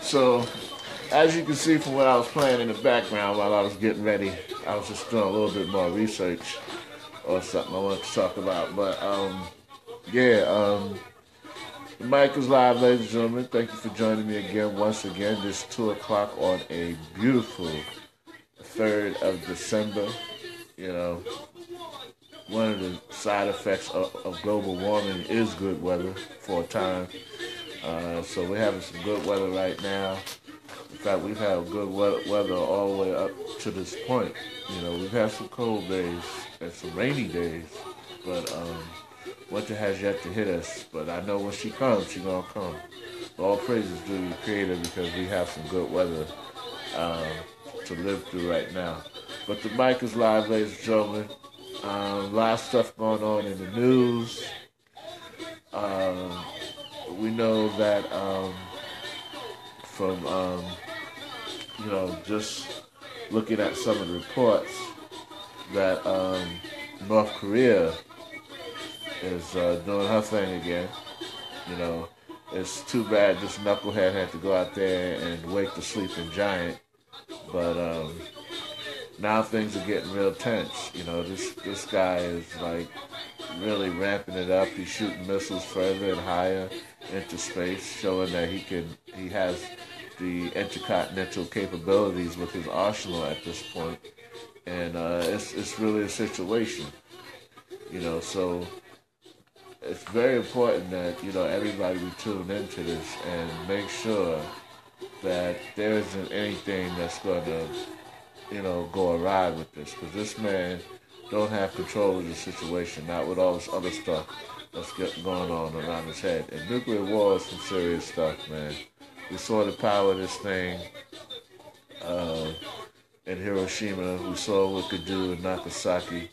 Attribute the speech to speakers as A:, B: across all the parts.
A: So, as you can see from what I was playing in the background while I was getting ready, I was just doing a little bit more research or something I wanted to talk about. But, yeah, the mic is live, ladies and gentlemen. Thank you for joining me again, once again, this 2 o'clock on a beautiful 3rd of December. You know, one of the side effects of global warming is good weather for a time. So we're having some good weather right now. In fact, we've had good weather all the way up to this point. You know, we've had some cold days and some rainy days, but winter has yet to hit us. But I know when she comes, she's gonna come. All praises to the Creator because we have some good weather to live through right now. But the mic is live, ladies and gentlemen. A lot of stuff going on in the news. We know that from just looking at some of the reports that North Korea is doing her thing again. You know, it's too bad this knucklehead had to go out there and wake the sleeping giant. But now things are getting real tense. You know, this guy is like really ramping it up. He's shooting missiles further and higher into space, showing that he has the intercontinental capabilities with his arsenal at this point. And it's really a situation. You know, so it's very important that, you know, everybody we tune into this and make sure that there isn't anything that's going to, you know, go awry with this. Because this man don't have control of the situation, not with all this other stuff that's going on around his head. And nuclear war is some serious stuff, man. We saw the power of this thing in Hiroshima. We saw what it could do in Nagasaki.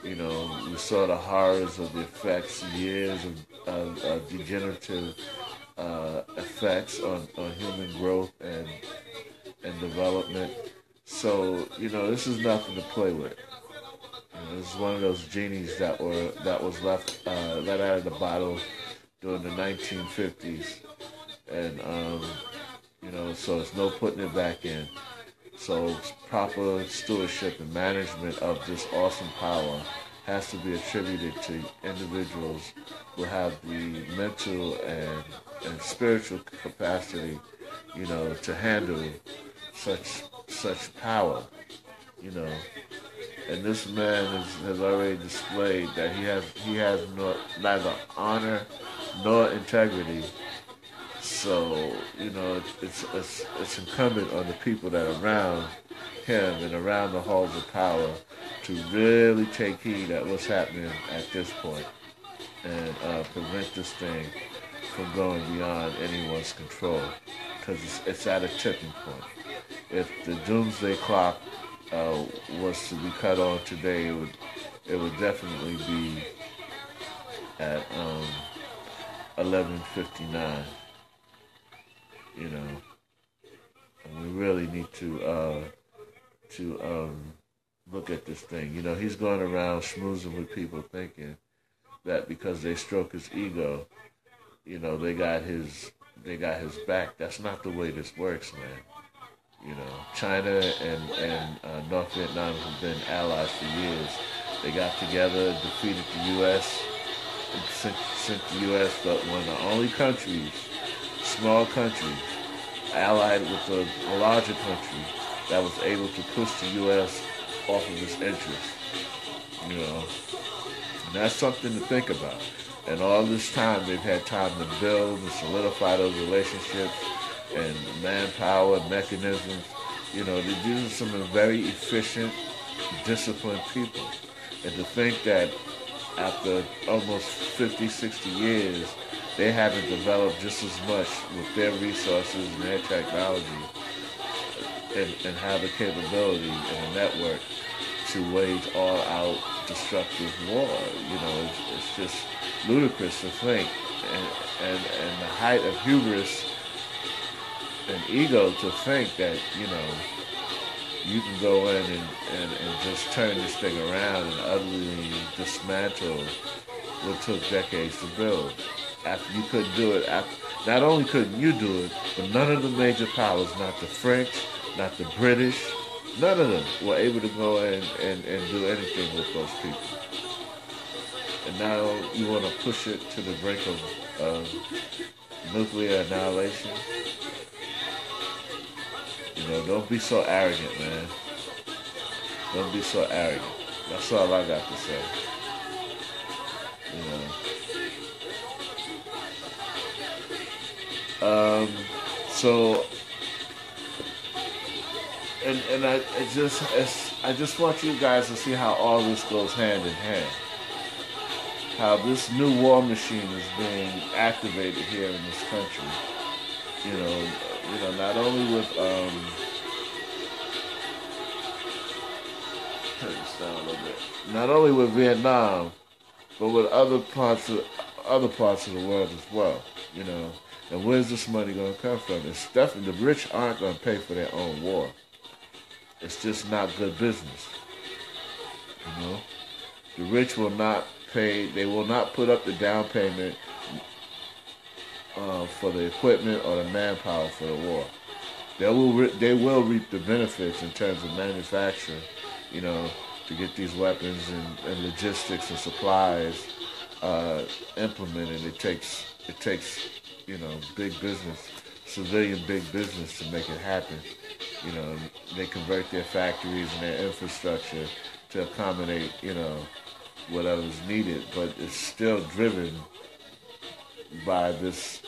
A: You know, we saw the horrors of the effects, years of degenerative effects on human growth and development. So, you know, this is nothing to play with. You know, this is one of those genies that was let out of the bottle during the 1950s, and you know, so it's no putting it back in. So proper stewardship and management of this awesome power has to be attributed to individuals who have the mental and spiritual capacity, you know, to handle such power, you know. And this man has already displayed that he has neither honor nor integrity. So, you know, it's incumbent on the people that are around him and around the halls of power to really take heed at what's happening at this point and prevent this thing from going beyond anyone's control, because it's at a tipping point. If the doomsday clock was to be cut on today, it would definitely be at 11:59. You know, and we really need to look at this thing. You know, he's going around schmoozing with people, thinking that because they stroke his ego, you know, they got his back. That's not the way this works, man. You know, China and North Vietnam have been allies for years. They got together, defeated the U.S., and sent the U.S. but one of the only countries, small country, allied with a larger country that was able to push the U.S. off of its interest. You know, and that's something to think about. And all this time, they've had time to build and solidify those relationships and manpower and mechanisms. You know, these are some very efficient, disciplined people. And to think that after almost 50, 60 years, they haven't developed just as much with their resources and their technology and have the capability and a network to wage all-out destructive war. You know, it's just ludicrous to think. And the height of hubris and ego to think that, you know, you can go in and just turn this thing around and utterly dismantle what took decades to build. After you couldn't do it, Not only couldn't you do it, but none of the major powers, not the French, not the British, none of them were able to go and do anything with those people. And now you want to push it to the brink of nuclear annihilation. Don't be so arrogant, man. Don't be so arrogant. That's all I got to say. You know. So, and I just want you guys to see how all this goes hand in hand. How this new war machine is being activated here in this country. Not only with turn this down a little bit. Not only with Vietnam, but with other parts of the world as well. And where's this money going to come from? It's definitely the rich aren't going to pay for their own war. It's just not good business. The rich will not pay. They will not put up the down payment for the equipment or the manpower for the war. They will reap the benefits in terms of manufacturing, to get these weapons and logistics and supplies implemented. It takes big business, civilian big business to make it happen. They convert their factories and their infrastructure to accommodate, whatever's needed, but it's still driven by this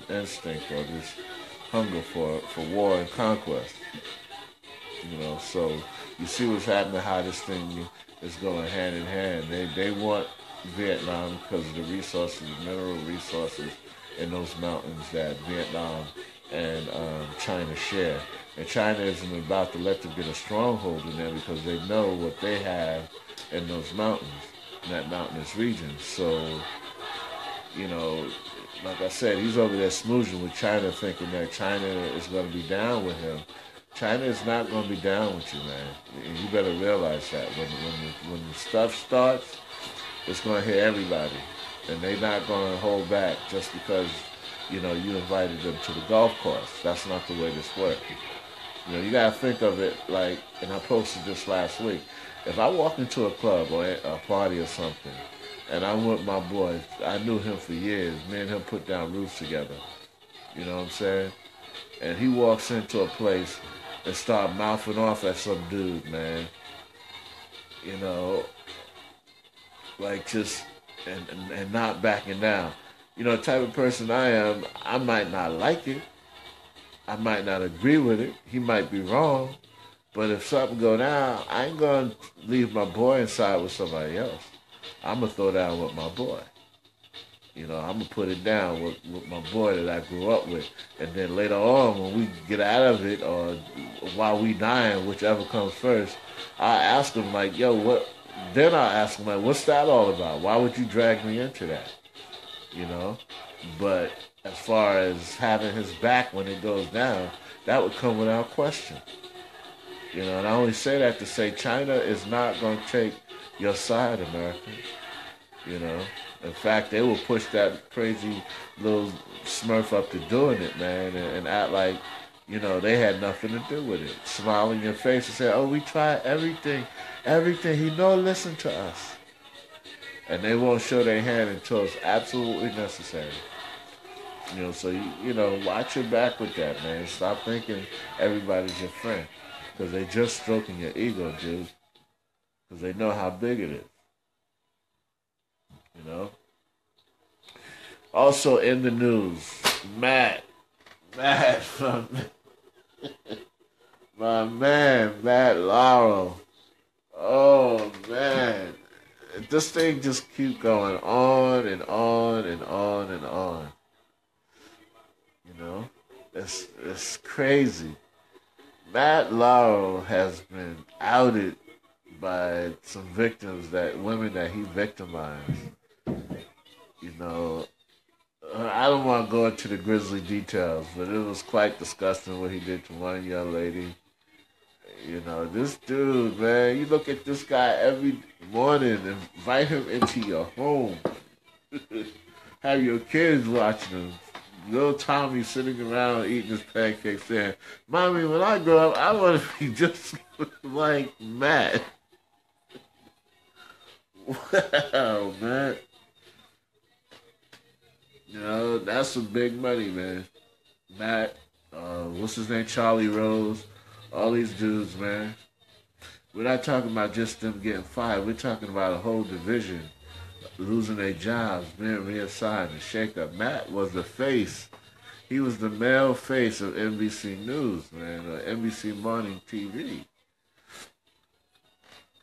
A: instinct or this hunger for war and conquest. So you see what's happening, how this thing is going hand in hand. They want Vietnam because of the resources, mineral resources in those mountains that Vietnam and China share. And China isn't about to let them get a stronghold in there because they know what they have in those mountains, in that mountainous region. So, like I said, he's over there smoozing with China, thinking that China is going to be down with him. China is not going to be down with you, man. And you better realize that when the stuff starts, it's going to hit everybody, and they're not going to hold back just because you invited them to the golf course. That's not the way this works. You got to think of it like, and I posted this last week. If I walk into a club or a party or something, and I'm with my boy, I knew him for years. Me and him put down roofs together. You know what I'm saying? And he walks into a place and start mouthing off at some dude, man. Like just and not backing down. The type of person I am, I might not like it. I might not agree with it. He might be wrong. But if something go down, I ain't going to leave my boy inside with somebody else. I'm going to throw down with my boy. I'm going to put it down with my boy that I grew up with. And then later on, when we get out of it, or while we dying, whichever comes first, I'll ask him, like, yo, what? Then I'll ask him, like, what's that all about? Why would you drag me into that? But as far as having his back when it goes down, that would come without question. And I only say that to say China is not going to take your side, America. In fact, they will push that crazy little smurf up to doing it, man, and act like, they had nothing to do with it. Smile in your face and say, oh, we tried everything. He don't listen to us. And they won't show their hand until it's absolutely necessary. So, watch your back with that, man. Stop thinking everybody's your friend. Because they just stroking your ego, dude. Because they know how big it is. Also in the news, Matt, my man, Matt Laurel. Oh, man. This thing just keep going on and on and on and on. It's crazy. Matt Laurel has been outed by some women that he victimized. I don't want to go into the grisly details, but it was quite disgusting what he did to one young lady. This dude, man, you look at this guy every morning and invite him into your home. have your kids watching them. Little Tommy sitting around eating his pancakes saying, "Mommy, when I grow up, I want to be just like Matt." Wow, man. You know, that's some big money, man. Matt, what's his name? Charlie Rose. All these dudes, man. We're not talking about just them getting fired. We're talking about a whole division losing their jobs, being reassigned, and shake up. Matt was the face. He was the male face of NBC News, man, or NBC Morning TV.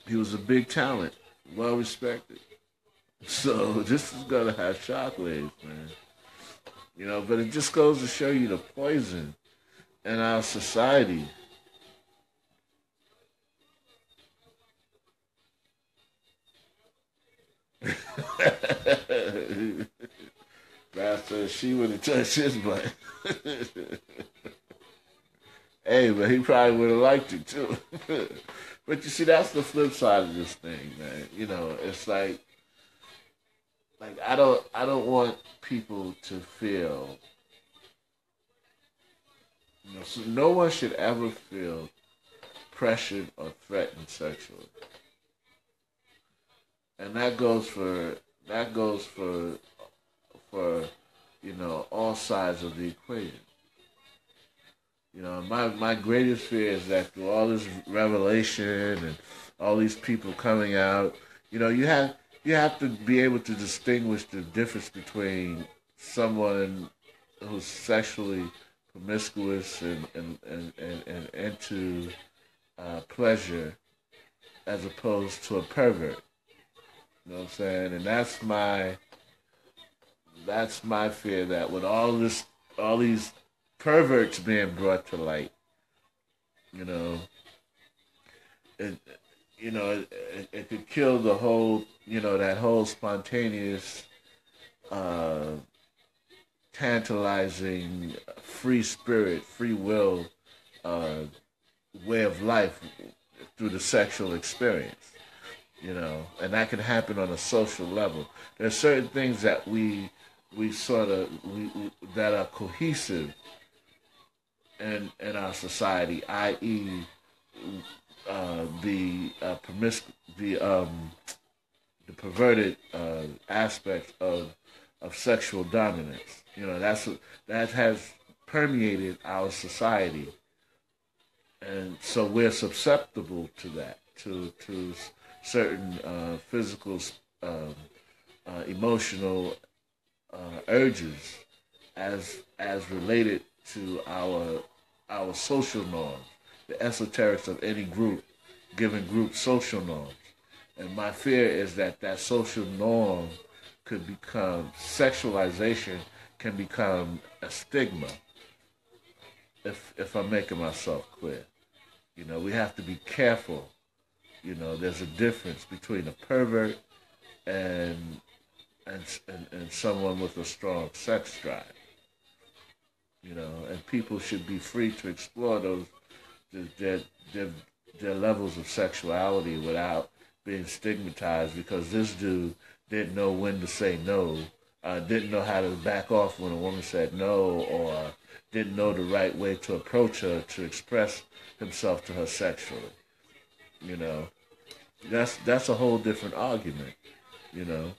A: He was a big talent, well respected. So this is gonna have shockwaves, man. You know, but it just goes to show you the poison in our society. Master, she would have touched his butt. Hey, but he probably would have liked it too. But you see, that's the flip side of this thing, man. You know, it's like I don't want people to feel, you know, so no one should ever feel pressured or threatened sexually, and that goes for you know all sides of the equation. You know, my greatest fear is that through all this revelation and all these people coming out, you know, you have to be able to distinguish the difference between someone who's sexually promiscuous and into pleasure as opposed to a pervert. You know what I'm saying? And that's my fear that with all these perverts being brought to light, you know, it it could kill the whole, you know, that whole spontaneous, uh, tantalizing, free spirit, free will uh, way of life through the sexual experience. You know, and that can happen on a social level. There are certain things that we sort of that are cohesive in our society, i.e., the the perverted aspect of sexual dominance. You know, that has permeated our society, and so we're susceptible to that, to certain physical, um, emotional urges as related to our social norms, the esoterics of any group, given group social norms. And my fear is that that social norm could become sexualization, can become a stigma. If I'm making myself clear, you know, we have to be careful. You know, there's a difference between a pervert and and someone with a strong sex drive. You know, and people should be free to explore their their, their levels of sexuality without being stigmatized because this dude didn't know when to say no, didn't know how to back off when a woman said no, or didn't know the right way to approach her to express himself to her sexually. You know, that's a whole different argument. You know,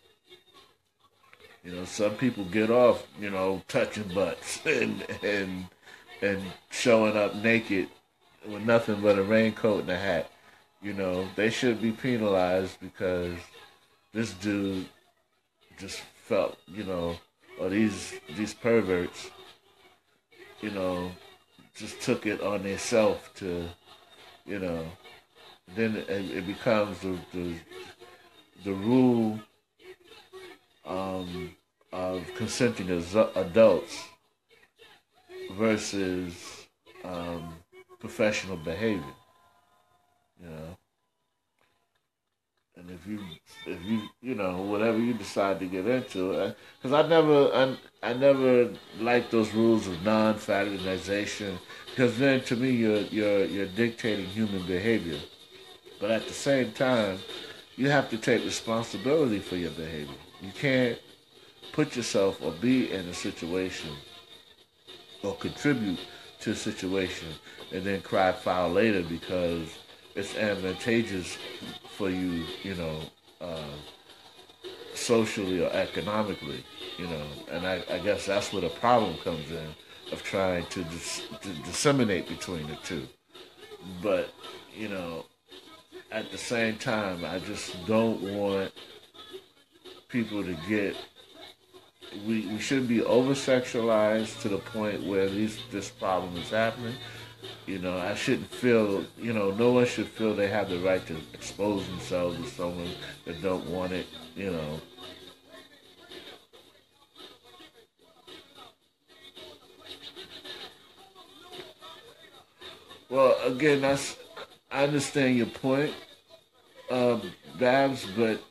A: some people get off, you know, touching butts and showing up naked with nothing but a raincoat and a hat. You know, they should be penalized because this dude just felt, you know, or these perverts, you know, just took it on themselves to, you know, then it becomes the rule of consenting adults versus um, professional behavior. You know, and if you know whatever you decide to get into, because I never liked those rules of non-fraternization because then to me you're dictating human behavior, but at the same time you have to take responsibility for your behavior. You can't put yourself or be in a situation or contribute to a situation and then cry foul later because it's advantageous for you, socially or economically, and I guess that's where the problem comes in of trying to disseminate between the two. But, you know, at the same time, I just don't want people to get. We shouldn't be over sexualized to the point where this problem is happening. I shouldn't feel, no one should feel they have the right to expose themselves to someone that don't want it, Well, again, I understand your point, Babs, but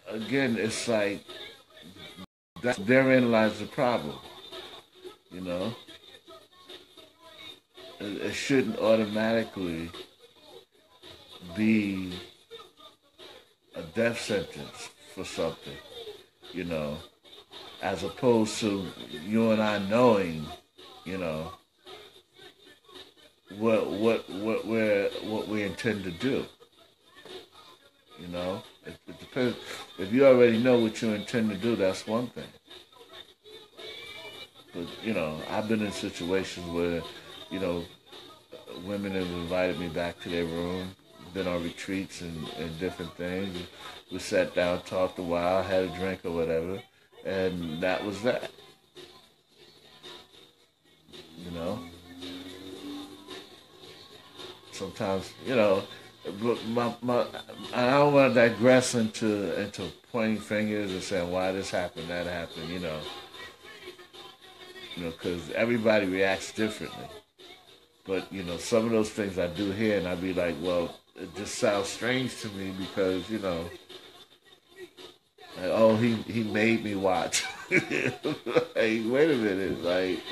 A: again, it's like therein lies the problem. You know, it shouldn't automatically be a death sentence for something. You know, as opposed to you and I knowing, you know, what we intend to do. It depends. If you already know what you intend to do, that's one thing. But I've been in situations where you know women have invited me back to their room, been on retreats and different things. We sat down, talked a while, had a drink or whatever, and that was that. You know, sometimes but I don't want to digress into pointing fingers and saying why this happened, that happened. Because everybody reacts differently. But some of those things I do hear, and I'd be like, well, it just sounds strange to me because like, oh, he made me watch. Like, wait a minute, like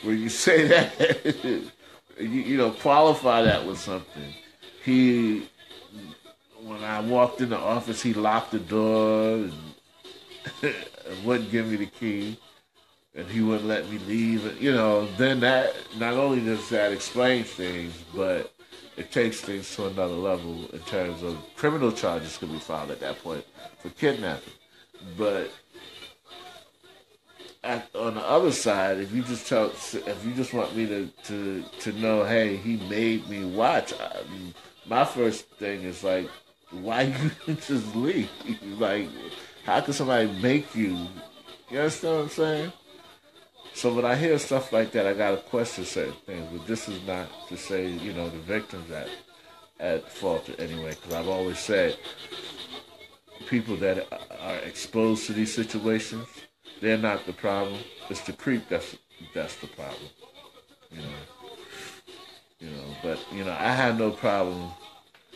A: when you say that, qualify that with something. He, when I walked in the office, he locked the door and wouldn't give me the key, and he wouldn't let me leave. Then that not only does that explain things, but it takes things to another level in terms of criminal charges could be filed at that point for kidnapping. But on the other side, if you just want me to know, hey, he made me watch. My first thing is like, why you just leave? Like, how can somebody make you? You understand what I'm saying? So when I hear stuff like that, I gotta question certain things. But this is not to say the victims at fault anyway, because I've always said people that are exposed to these situations, they're not the problem. It's the creep that's the problem. You know. But I have no problem.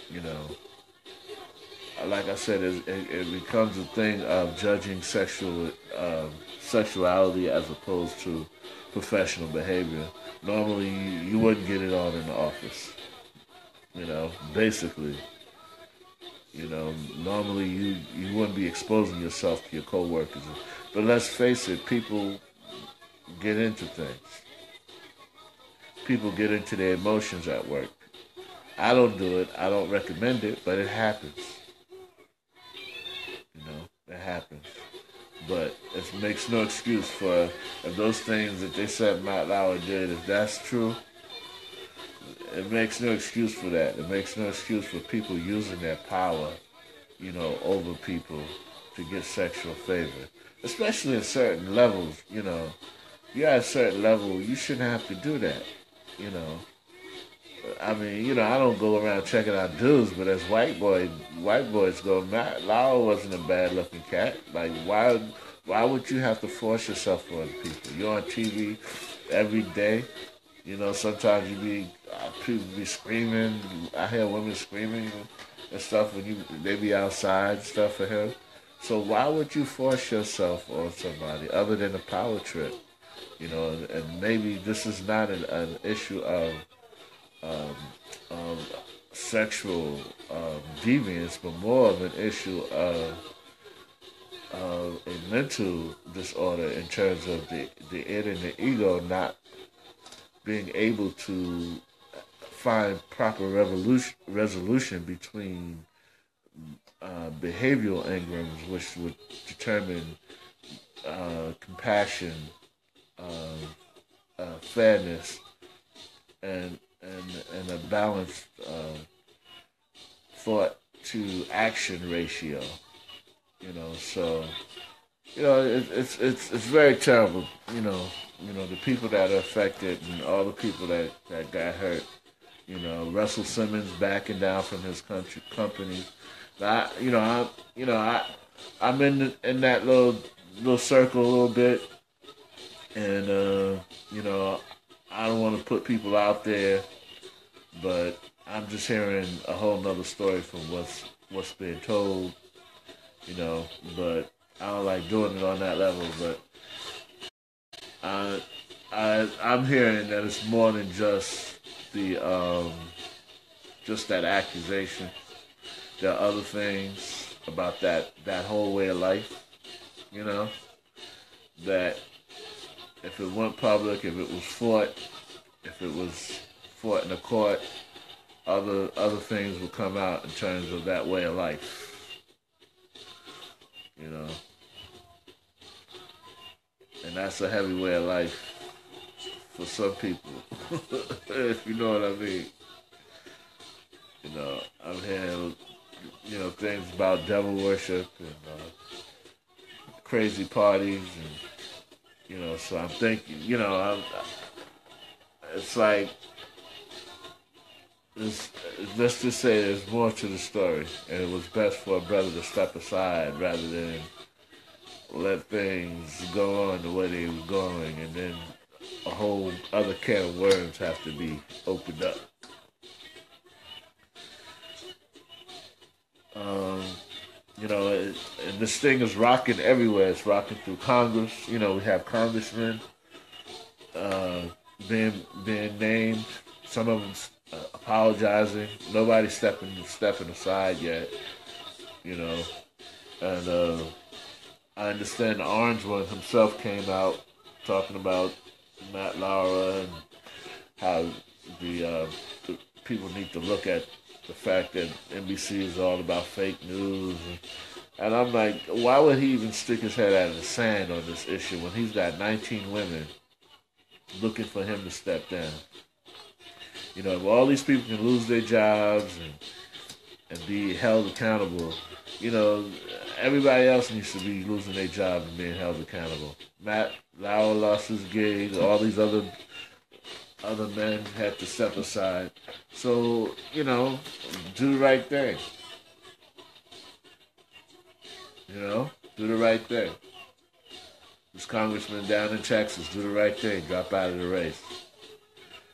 A: You know, like I said, it becomes a thing of judging sexuality as opposed to professional behavior. Normally, you wouldn't get it on in the office. Basically, normally you wouldn't be exposing yourself to your coworkers. But let's face it, people get into things. People get into their emotions at work. I don't do it. I don't recommend it, but it happens. It happens. But it makes no excuse for if those things that they said Matt Lauer did, if that's true, it makes no excuse for that. It makes no excuse for people using their power, over people to get sexual favor. Especially at certain levels, you're at a certain level, you shouldn't have to do that, you know. I mean, I don't go around checking out dudes, but as white boys go, Matt Lauer wasn't a bad looking cat. Like, why would you have to force yourself on people? You're on TV every day. Sometimes people be screaming. I hear women screaming and stuff when they be outside and stuff for him. So why would you force yourself on somebody other than a power trip? And maybe this is not an issue of um, sexual deviance, but more of an issue of a mental disorder in terms of the id and the ego not being able to find proper resolution between behavioral engrams, which would determine compassion, fairness, and a balanced thought to action ratio. So it's very terrible. The people that are affected and all the people that got hurt. Russell Simmons backing down from his company. I'm in that little circle a little bit, and I don't want to put people out there, but I'm just hearing a whole nother story from what's being told. But I don't like doing it on that level. But I'm hearing that it's more than just that accusation. There are other things about that whole way of life, that if it went public, if it was fought in a court, other things will come out in terms of that way of life. And that's a heavy way of life for some people, if you know what I mean. I'm hearing, things about devil worship and crazy parties, and so I'm thinking, it's like, let's just say there's more to the story, and it was best for a brother to step aside rather than let things go on the way they were going, and then a whole other can of worms have to be opened up. And this thing is rocking everywhere. It's rocking through Congress. We have congressmen being named. Some of them apologizing. Nobody's stepping aside yet. And I understand the orange one himself came out talking about Matt Lauer and how the people need to look at the fact that NBC is all about fake news. And I'm like, why would he even stick his head out of the sand on this issue when he's got 19 women looking for him to step down? If all these people can lose their jobs and be held accountable, everybody else needs to be losing their job and being held accountable. Matt Lauer lost his gig. All these other men had to step aside. So, do the right thing. Do the right thing. This congressman down in Texas, do the right thing. Drop out of the race.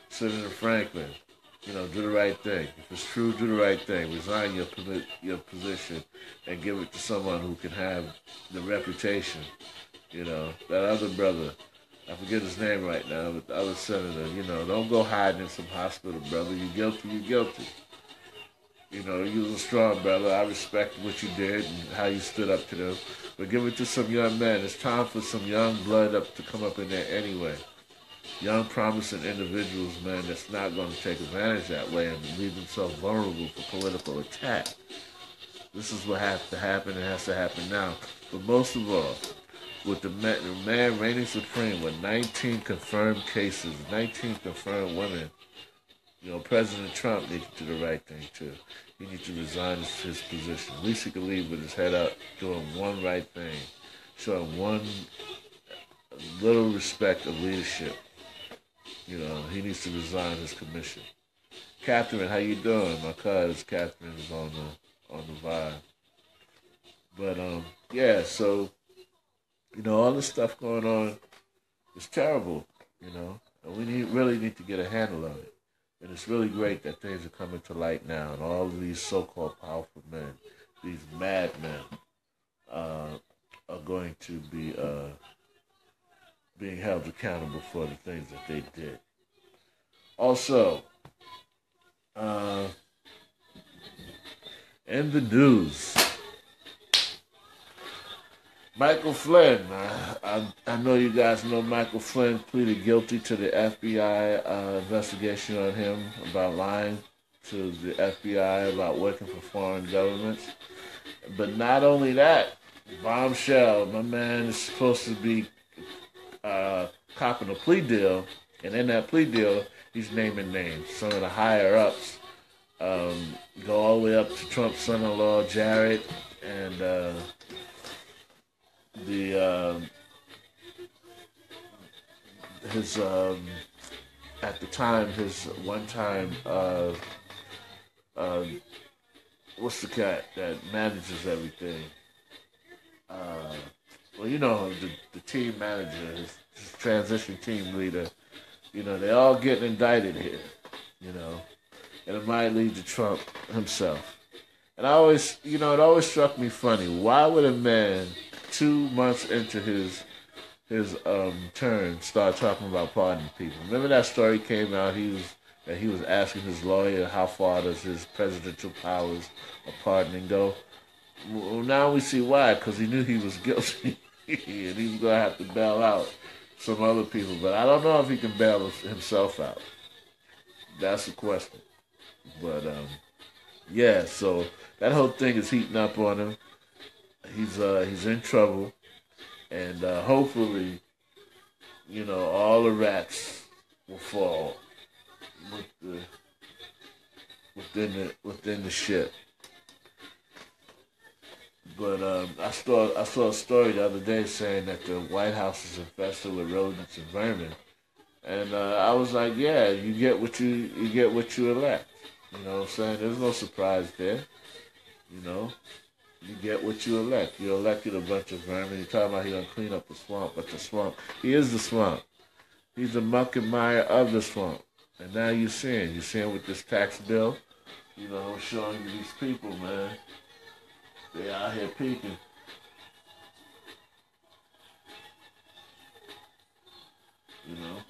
A: Senator Franklin, do the right thing. If it's true, do the right thing. Resign your position and give it to someone who can have the reputation. That other brother, I forget his name right now, but the other senator, don't go hiding in some hospital, brother. You're guilty, you're guilty. You was a strong brother. I respect what you did and how you stood up to them. But give it to some young men. It's time for some young blood to come up in there anyway. Young, promising individuals, man, that's not going to take advantage that way and leave themselves vulnerable for political attack. This is what has to happen. It has to happen now. But most of all, with the man reigning supreme with 19 confirmed cases, 19 confirmed women, President Trump needs to do the right thing, too. He needs to resign his position. At least he could leave with his head up, doing one right thing, showing one little respect of leadership. He needs to resign his commission. Catherine, how you doing? My cousin Catherine is on the vibe. But yeah, so all this stuff going on is terrible. And we really need to get a handle on it. And it's really great that things are coming to light now, and all of these so-called powerful men, these madmen, are going to be being held accountable for the things that they did. Also, in the news, Michael Flynn. I know you guys know Michael Flynn pleaded guilty to the FBI investigation on him about lying to the FBI about working for foreign governments. But not only that, bombshell. My man is supposed to be copping a plea deal, and in that plea deal, he's naming names. Some of the higher ups go all the way up to Trump's son-in-law Jared and the his at the time his one time uh, what's the cat that manages everything? Uh, well, you know the team manager, his transition team leader. You know they all getting indicted here. You know, and it might lead to Trump himself. And I always, you know, it always struck me funny. Why would a man 2 months into his turn start talking about pardoning people? Remember that story came out. He was asking his lawyer how far does his presidential powers of pardoning go. Well, now we see why, because he knew he was guilty and he was gonna have to bail out some other people. But I don't know if he can bail himself out. That's the question. But yeah, so that whole thing is heating up on him. He's in trouble, and hopefully, you know, all the rats will fall with the within the ship. But I saw a story the other day saying that the White House is infested with rodents and vermin, and I was like, yeah, you get what you elect. You know what I'm saying? There's no surprise there. You know, you get what you elect. You elected a bunch of vermin. You're talking about he gonna clean up the swamp, but the swamp, he is the swamp. He's the muck and mire of the swamp. And now you're seeing with this tax bill, you know, showing you these people, man, they out here peeking, you know.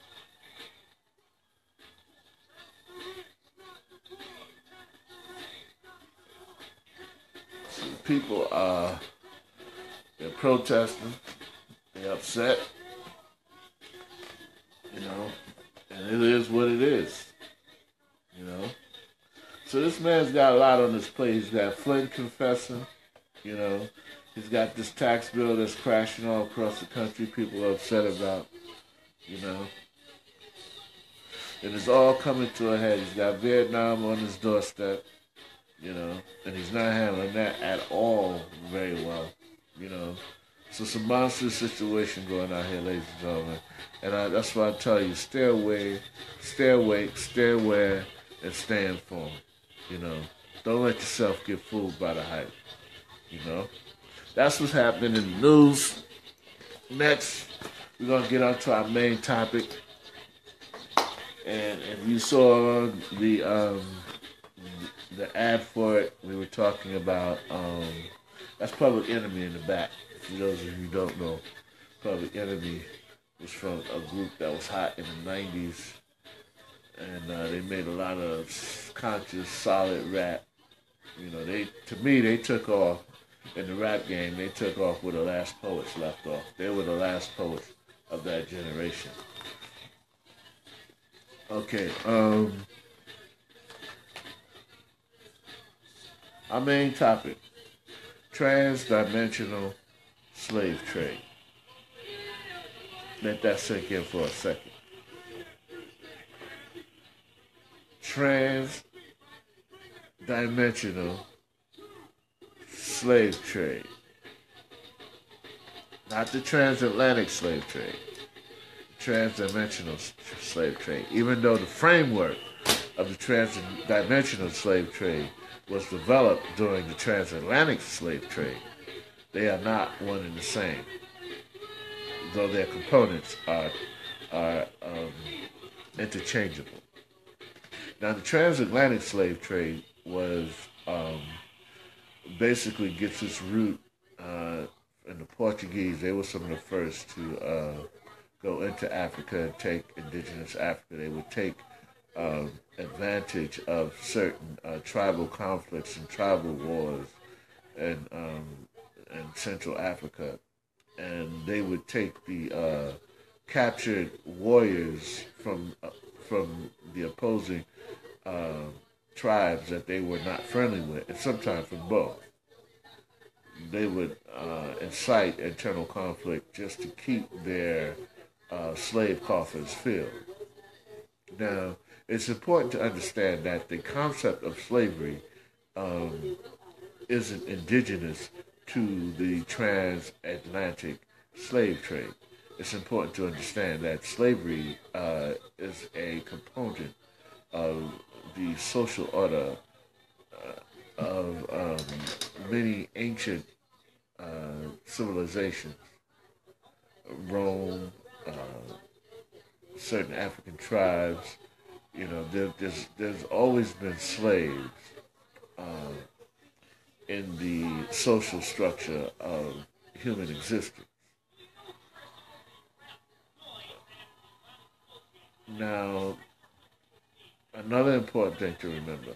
A: So the people they're protesting, they're upset, you know, and it is what it is, you know. So this man's got a lot on his plate. He's got Flynn confessing, you know. He's got this tax bill that's crashing all across the country. People are upset about, you know. And it's all coming to a head. He's got Vietnam on his doorstep, you know, and he's not handling that at all very well, you know. So it's a monster situation going on here, ladies and gentlemen. And that's why I tell you, stay away, stay awake, stay aware, and stay informed, you know. Don't let yourself get fooled by the hype, you know. That's what's happening in the news. Next, we're going to get on to our main topic. And if you saw the ad for it, we were talking about that's Public Enemy in the back. For those of you who don't know, Public Enemy was from a group that was hot in the '90s, and they made a lot of conscious, solid rap. You know, to me they took off in the rap game. They took off where the last poets left off. They were the last poets of that generation. Okay, our main topic: trans-dimensional slave trade. Let that sink in for a second. Trans-dimensional slave trade. Not the transatlantic slave trade. Trans-dimensional slave trade. Even though the framework of the trans-dimensional slave trade was developed during the transatlantic slave trade, they are not one and the same, though their components are interchangeable. Now, the transatlantic slave trade was basically gets its root in the Portuguese. They were some of the first to go into Africa and take indigenous Africa. They would take advantage of certain tribal conflicts and tribal wars in Central Africa and they would take the captured warriors from the opposing uh, tribes that they were not friendly with, and sometimes from both. They would incite internal conflict just to keep their slave coffers filled. Now, it's important to understand that the concept of slavery um, isn't indigenous to the transatlantic slave trade. It's important to understand that slavery is a component of the social order of many ancient civilizations. Rome, certain African tribes. There's always been slaves uh, in the social structure of human existence. Now, another important thing to remember: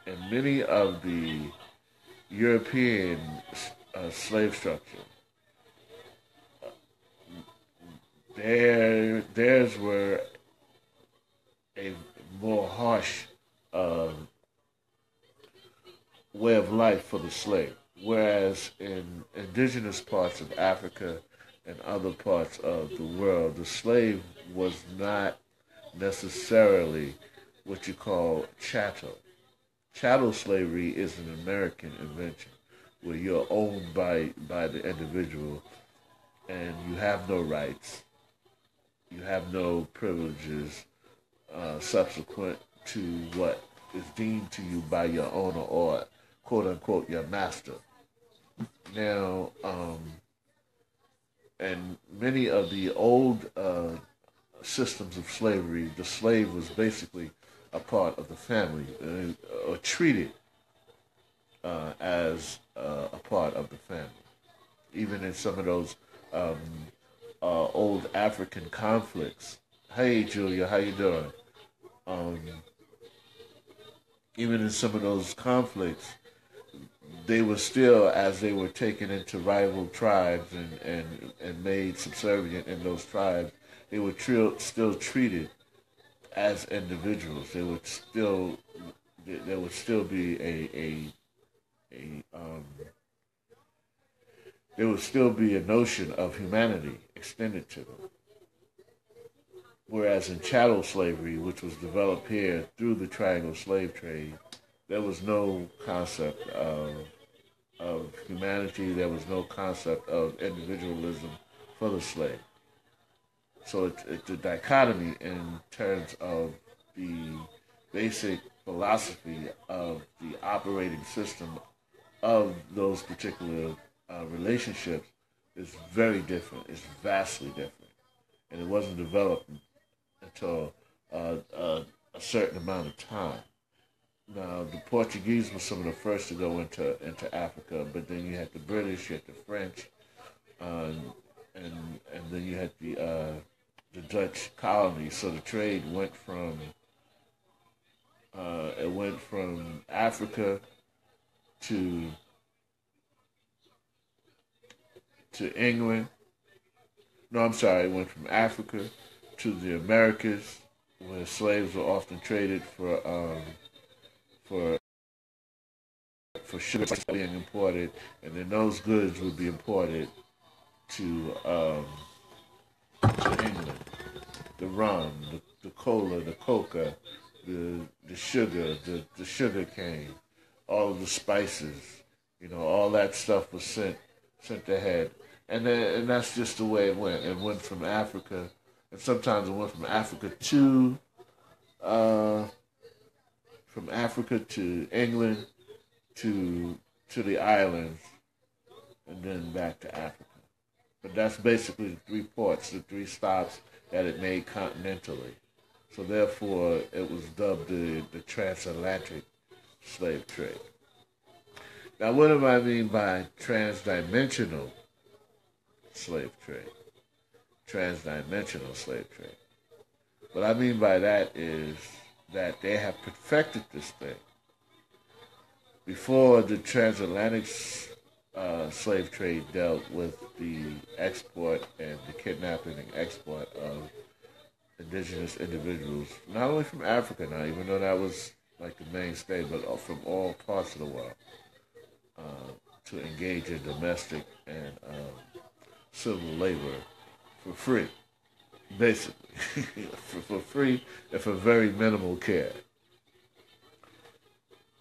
A: in many of the European slave structure, theirs were a more harsh uh, way of life for the slave. Whereas in indigenous parts of Africa and other parts of the world, the slave was not necessarily what you call chattel. Chattel slavery is an American invention where you're owned by the individual and you have no rights, you have no privileges subsequent to what is deemed to you by your owner or quote unquote your master. Now, and many of the old systems of slavery, the slave was basically a part of the family or treated as a part of the family. Even in some of those um, old African conflicts. Hey, Julia, how you doing? Um, Even in some of those conflicts, they were still, as they were taken into rival tribes and made subservient in those tribes, they were still treated as individuals. There would still be a there would still be a notion of humanity extended to them. Whereas in chattel slavery, which was developed here through the triangle slave trade, there was no concept of humanity. There was no concept of individualism for the slave. So it's a dichotomy in terms of the basic philosophy of the operating system of those particular relationships is very different. It's vastly different, and it wasn't developed until a certain amount of time. Now, the Portuguese were some of the first to go into Africa, but then you had the British, you had the French, uh, and then you had the Dutch colonies. So the trade went from Africa to England. No, I'm sorry, it went from Africa to the Americas, where slaves were often traded for for sugar being imported, and then those goods would be imported to England. The rum, the cola, the coca, the sugar, the sugar cane, all of the spices, all that stuff was sent ahead, and that's just the way it went. It went from Africa, and sometimes it went uh, from Africa to England to the islands, and then back to Africa. But that's basically the three ports, the three stops that it made continentally. So therefore, it was dubbed the Trans-Atlantic slave trade. Now, what do I mean by transdimensional slave trade? Transdimensional slave trade. What I mean by that is that they have perfected this thing. Before the transatlantic slave trade dealt with the export and the kidnapping and export of indigenous individuals, not only from Africa now, even though that was like the mainstay, but from all parts of the world to engage in domestic and civil labor for free, basically, for free and for very minimal care.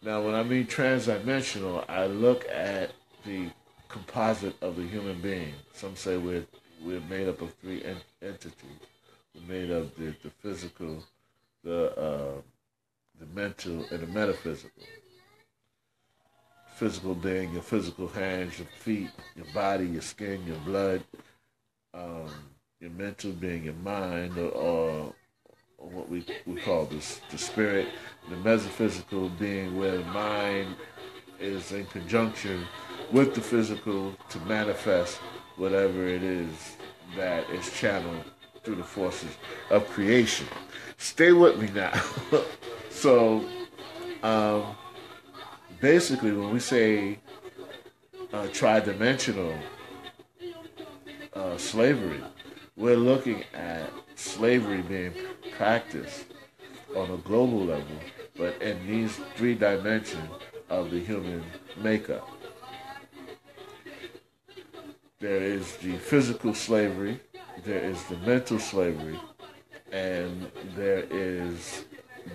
A: Now, when I mean transdimensional, I look at the composite of the human being. Some say we're made up of three entities. We're made of the physical, the mental, and the metaphysical. Physical being your physical hands, your feet, your body, your skin, your blood. Um, your mental being your mind, or what we call this the spirit. The metaphysical being where the mind is in conjunction with the physical to manifest whatever it is that is channeled through the forces of creation. Stay with me now. So, um, basically, when we say tridimensional slavery, we're looking at slavery being practiced on a global level, but in these three dimensions of the human makeup. There is the physical slavery, there is the mental slavery, and there is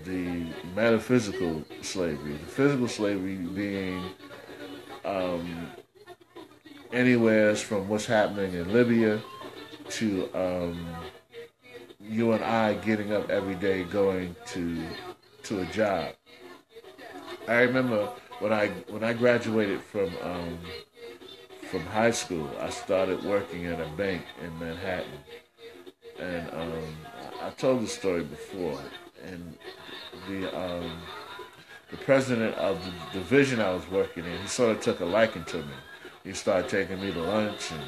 A: the metaphysical slavery. The physical slavery being um, anywhere from what's happening in Libya to you and I getting up every day going to a job. I remember when I graduated from high school, I started working at a bank in Manhattan, and I told the story before, and the um, the president of the division I was working in, he sort of took a liking to me. He started taking me to lunch and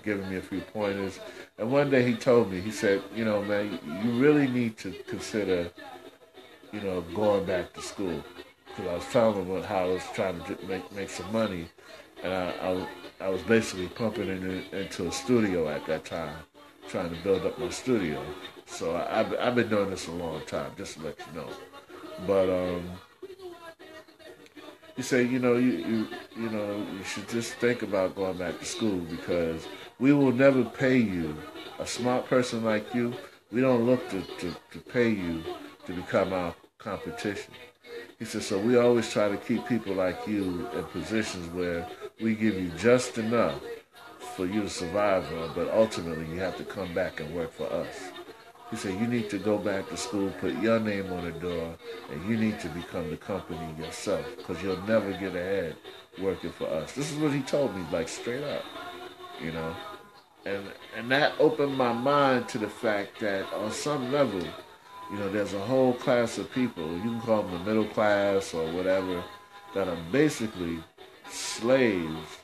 A: giving me a few pointers. And one day he told me, he said, you know, man, you really need to consider, you know, going back to school. Because I was telling him how I was trying to make some money, and I was basically pumping into a studio at that time, trying to build up my studio. So I've been doing this a long time, just to let you know. But he said, you know, you should just think about going back to school because we will never pay you. A smart person like you, we don't look to pay you to become our competition. He said, so we always try to keep people like you in positions where we give you just enough for you to survive on, but ultimately you have to come back and work for us. He said, you need to go back to school, put your name on the door, and you need to become the company yourself because you'll never get ahead working for us. This is what he told me, like straight up, you know. And that opened my mind to the fact that on some level, you know, there's a whole class of people, you can call them the middle class or whatever, that are basically slaves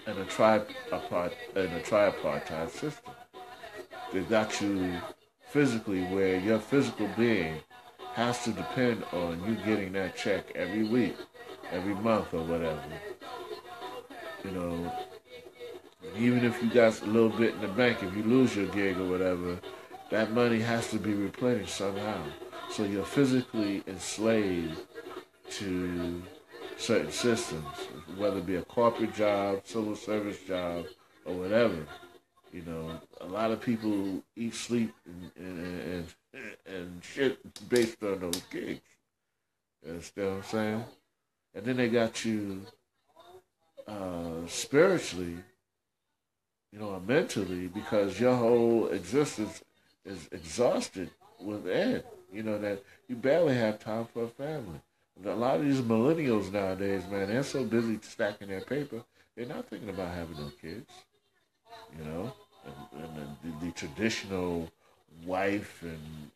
A: in a tripartite system. They've got you physically where your physical being has to depend on you getting that check every week, every month or whatever. You know, even if you got a little bit in the bank, if you lose your gig or whatever, that money has to be replenished somehow. So you're physically enslaved to certain systems, whether it be a corporate job, civil service job, or whatever. You know, a lot of people eat, sleep, and shit based on those gigs. You understand what I'm saying? And then they got you spiritually, you know, or mentally, because your whole existence is exhausted within. You know, that you barely have time for a family. A lot of these millennials nowadays, man, they're so busy stacking their paper, they're not thinking about having no kids. You know, and the traditional wife and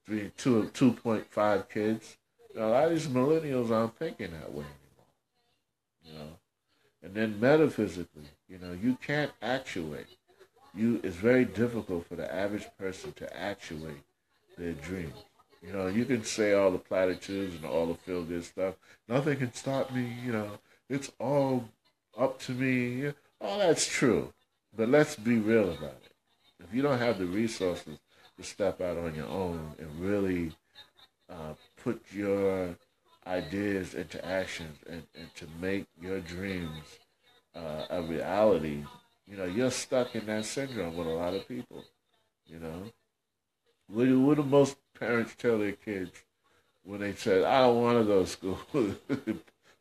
A: 2.5 kids. You know, a lot of these millennials aren't thinking that way anymore. You know, and then metaphysically, you know, you can't actuate. It's very difficult for the average person to actuate their dreams. You can say all the platitudes and all the feel good stuff. Nothing can stop me, It's all up to me. Yeah, all that's true. But let's be real about it. If you don't have the resources to step out on your own and really put your ideas into action and to make your dreams a reality, you're stuck in that syndrome with a lot of people. You know, what do most parents tell their kids when they say, "I don't want to go to school"?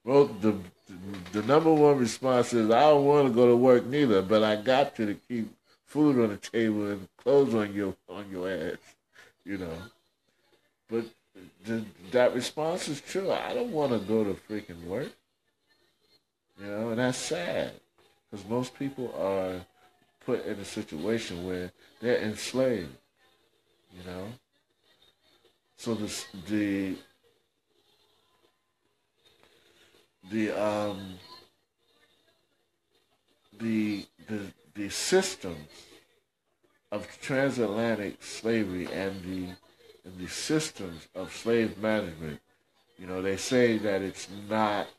A: Well, the number one response is, "I don't want to go to work neither, but I got to keep food on the table and clothes on your ass." You know, but that response is true. I don't want to go to freaking work. And that's sad because most people are put in a situation where they're enslaved. You know, so the the systems of transatlantic slavery and the systems of slave management. They say that it's not.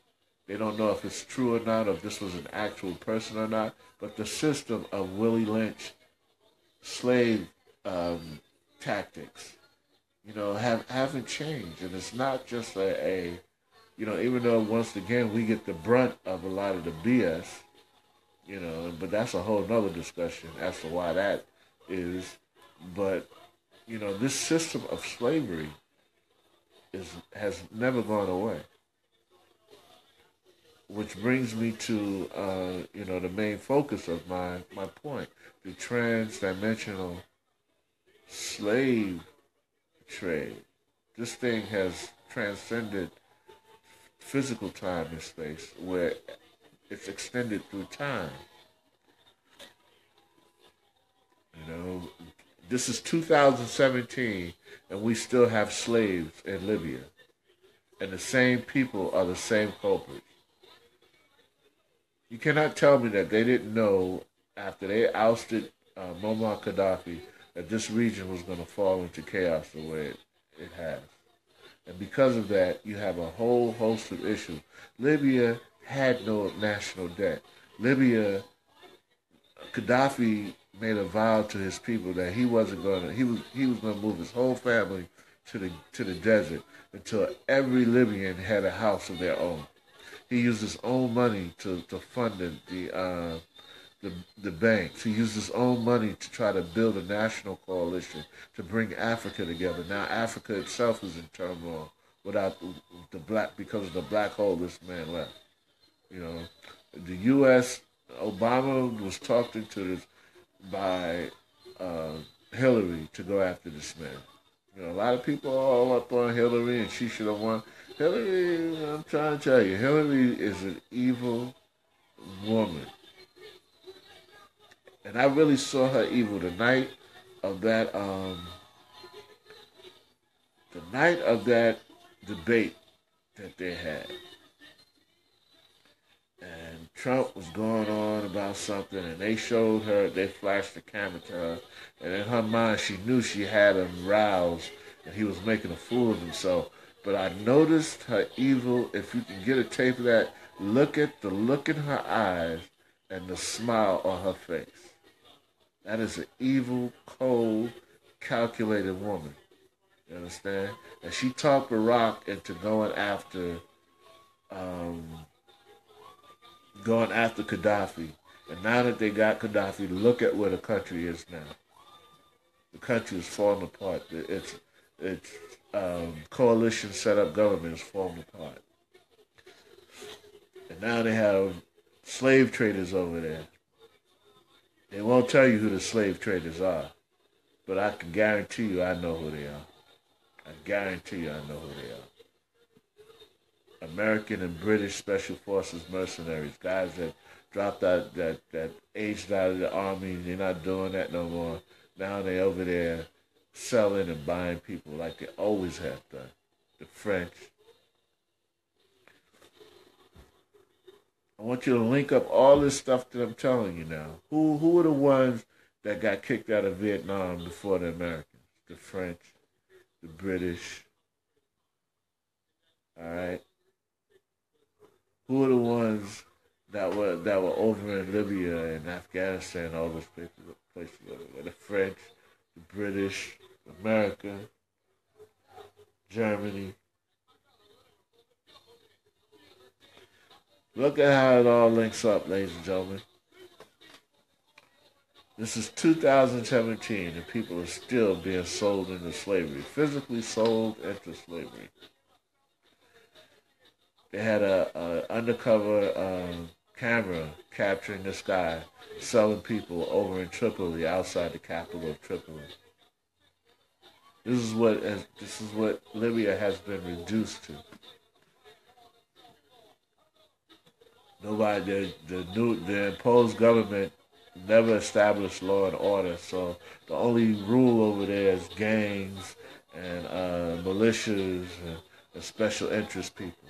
A: They don't know if it's true or not, or if this was an actual person or not. But the system of Willie Lynch slave tactics, haven't changed, and it's not just even though once again we get the brunt of a lot of the BS, but that's a whole nother discussion as to why that is. But this system of slavery has never gone away. Which brings me to the main focus of my point, the trans-dimensional slave trade. This thing has transcended physical time and space, where it's extended through time. This is 2017, and we still have slaves in Libya, and the same people are the same culprits. You cannot tell me that they didn't know after they ousted Muammar Gaddafi that this region was going to fall into chaos the way it has. And because of that, you have a whole host of issues. Libya had no national debt. Libya, Gaddafi made a vow to his people that he wasn't going to. He was going to move his whole family to the desert until every Libyan had a house of their own. He used his own money to fund the banks. He used his own money to try to build a national coalition to bring Africa together. Now Africa itself is in turmoil without the black because of the black hole this man left. You know, the U.S. Obama was talked into this by Hillary to go after this man. A lot of people are all up on Hillary and she should have won. Hillary, I'm trying to tell you, Hillary is an evil woman. And I really saw her evil of that the night of that debate that they had. And Trump was going on about something, and they flashed the camera to her, and in her mind, she knew she had him roused, and he was making a fool of himself. But I noticed her evil. If you can get a tape of that, look at the look in her eyes and the smile on her face. That is an evil, cold, calculated woman. You understand? And she talked Barack into um, going after Gaddafi. And now that they got Gaddafi, look at where the country is now. The country is falling apart. It's coalition set up government is falling apart. And now they have slave traders over there. They won't tell you who the slave traders are, but I can guarantee you I know who they are. I guarantee you I know who they are. American and British Special Forces mercenaries, guys that dropped out, that aged out of the army, they're not doing that no more. Now they over there selling and buying people like they always have done. The French. I want you to link up all this stuff that I'm telling you now. Who were the ones that got kicked out of Vietnam before the Americans? The French, the British. All right. Who are the ones that were over in Libya and Afghanistan, all those places over there? The French, the British, America, Germany. Look at how it all links up, ladies and gentlemen. This is 2017, and people are still being sold into slavery, physically sold into slavery. They had a undercover camera capturing this guy selling people over in Tripoli, outside the capital of Tripoli. This is what Libya has been reduced to. Nobody, the imposed government never established law and order, so the only rule over there is gangs and militias and special interest people.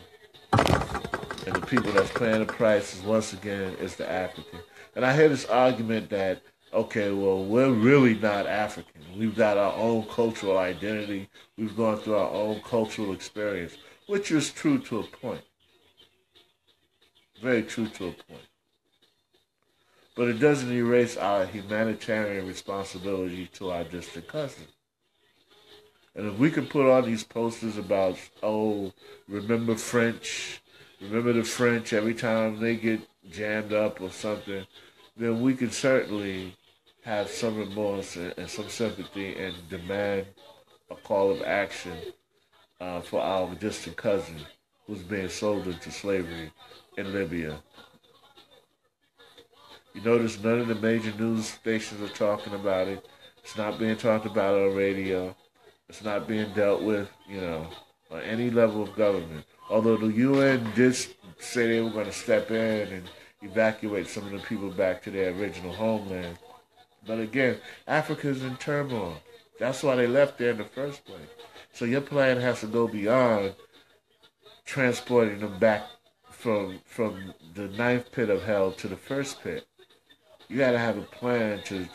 A: And the people that's paying the prices, once again, is the African. And I hear this argument that, okay, well, we're really not African. We've got our own cultural identity. We've gone through our own cultural experience, which is true to a point. Very true to a point. But it doesn't erase our humanitarian responsibility to our distant cousin. And if we can put on these posters about, oh, remember the French every time they get jammed up or something, then we can certainly have some remorse and some sympathy and demand a call of action for our distant cousin who's being sold into slavery in Libya. You notice none of the major news stations are talking about it. It's not being talked about on radio. It's not being dealt with, on any level of government. Although the UN did say they were going to step in and evacuate some of the people back to their original homeland. But again, Africa's in turmoil. That's why they left there in the first place. So your plan has to go beyond transporting them back from the ninth pit of hell to the first pit. You got to have a plan to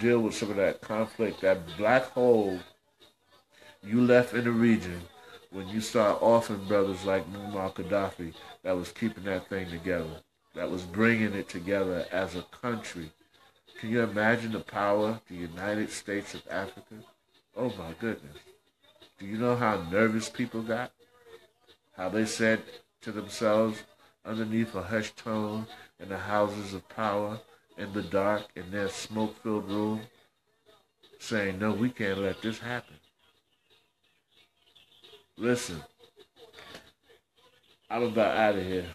A: deal with some of that conflict, that black hole you left in the region when you start offing brothers like Muammar Gaddafi that was keeping that thing together, that was bringing it together as a country. Can you imagine the power, the United States of Africa? Oh my goodness. Do you know how nervous people got? How they said to themselves underneath a hushed tone in the houses of power, in the dark, in their smoke-filled room, saying, no, we can't let this happen. Listen, I'm about out of here.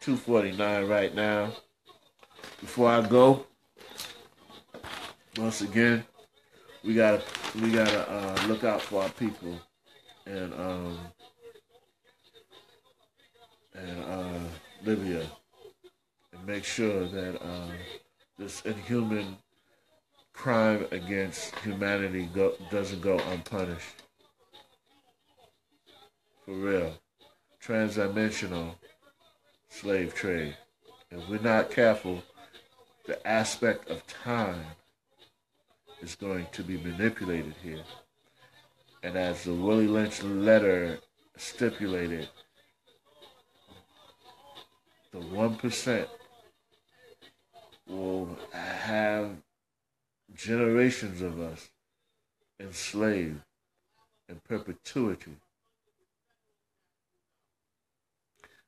A: 2:49 right now. Before I go, once again, we gotta look out for our people and Libya, and make sure that this inhuman crime against humanity doesn't go unpunished. For real. Trans-dimensional slave trade. If we're not careful, the aspect of time is going to be manipulated here. And as the Willie Lynch letter stipulated, the 1% will have generations of us enslaved in perpetuity.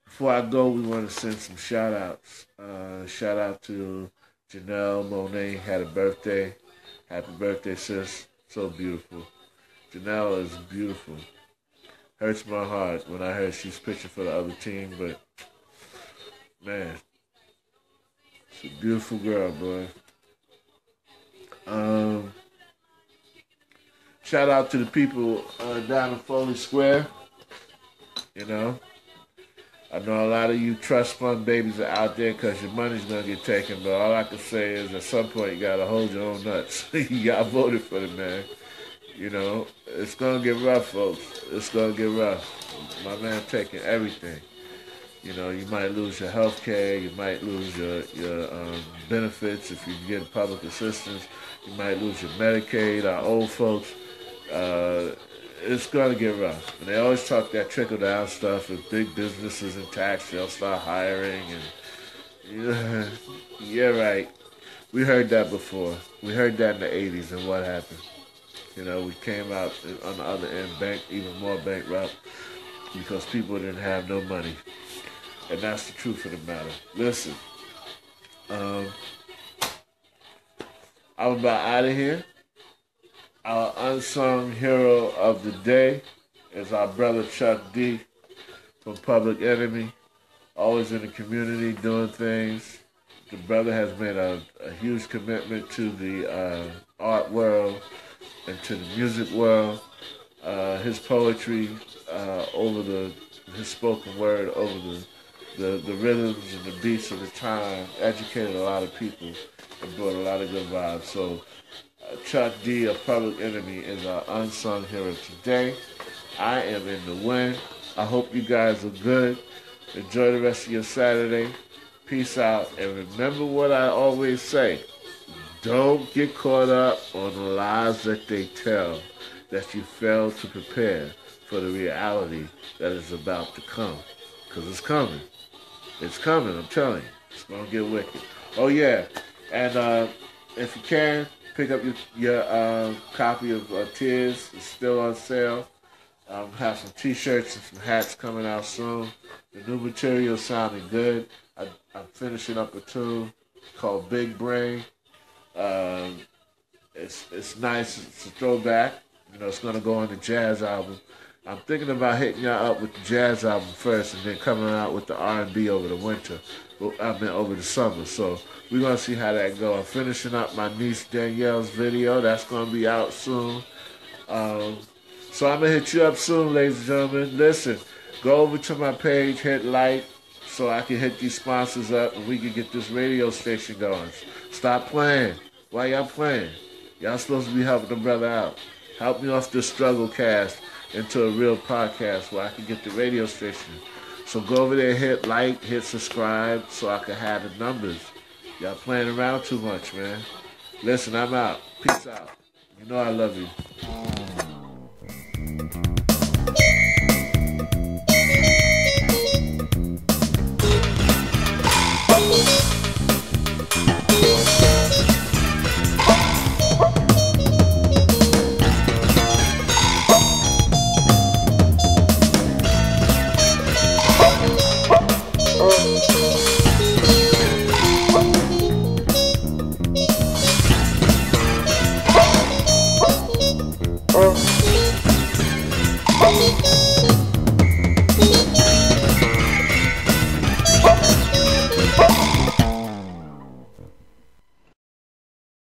A: Before I go, we want to send some shout-outs. Shout out to Janelle Monet, had a birthday. Happy birthday, sis. So beautiful. Janelle is beautiful. Hurts my heart when I heard she's pitching for the other team, but man, she's a beautiful girl, boy. Shout out to the people down in Foley Square. I know a lot of you trust fund babies are out there because your money's going to get taken, but all I can say is at some point you got to hold your own nuts. You got voted for the man. It's going to get rough, folks. It's going to get rough. My man taking everything. You might lose your health care. You might lose your benefits if you get public assistance. You might lose your Medicaid. Our old folks, it's going to get rough. And they always talk that trickle-down stuff. If big businesses and tax, they'll start hiring. And yeah, right. We heard that before. We heard that in the 80s, and what happened? We came out on the other end, even more bankrupt because people didn't have no money. And that's the truth of the matter. Listen, I'm about out of here. Our unsung hero of the day is our brother Chuck D from Public Enemy. Always in the community doing things. The brother has made a huge commitment to the art world and to the music world. His poetry his spoken word over the rhythms and the beats of the time educated a lot of people and brought a lot of good vibes. So Chuck D of Public Enemy is our unsung hero today. I am in the win. I hope you guys are good. Enjoy the rest of your Saturday. Peace out. And remember what I always say. Don't get caught up on the lies that they tell that you fail to prepare for the reality that is about to come. Because it's coming. It's coming, I'm telling you. It's going to get wicked. Oh, yeah. And if you can, pick up your copy of Tears. It's still on sale. Have some t-shirts and some hats coming out soon. The new material sounding good. I'm finishing up a tune called Big Brain. It's nice. It's a throwback. It's going to go on the jazz album. I'm thinking about hitting y'all up with the jazz album first and then coming out with the R&B over the winter. Over the summer. So we're going to see how that goes. I'm finishing up my niece Danielle's video. That's going to be out soon. So I'm going to hit you up soon, ladies and gentlemen. Listen, go over to my page, hit like, so I can hit these sponsors up and we can get this radio station going. Stop playing. Why y'all playing? Y'all supposed to be helping the brother out. Help me off this struggle cast into a real podcast where I can get the radio station. So go over there, hit like, hit subscribe so I can have the numbers. Y'all playing around too much, man. Listen, I'm out. Peace out. You know I love you.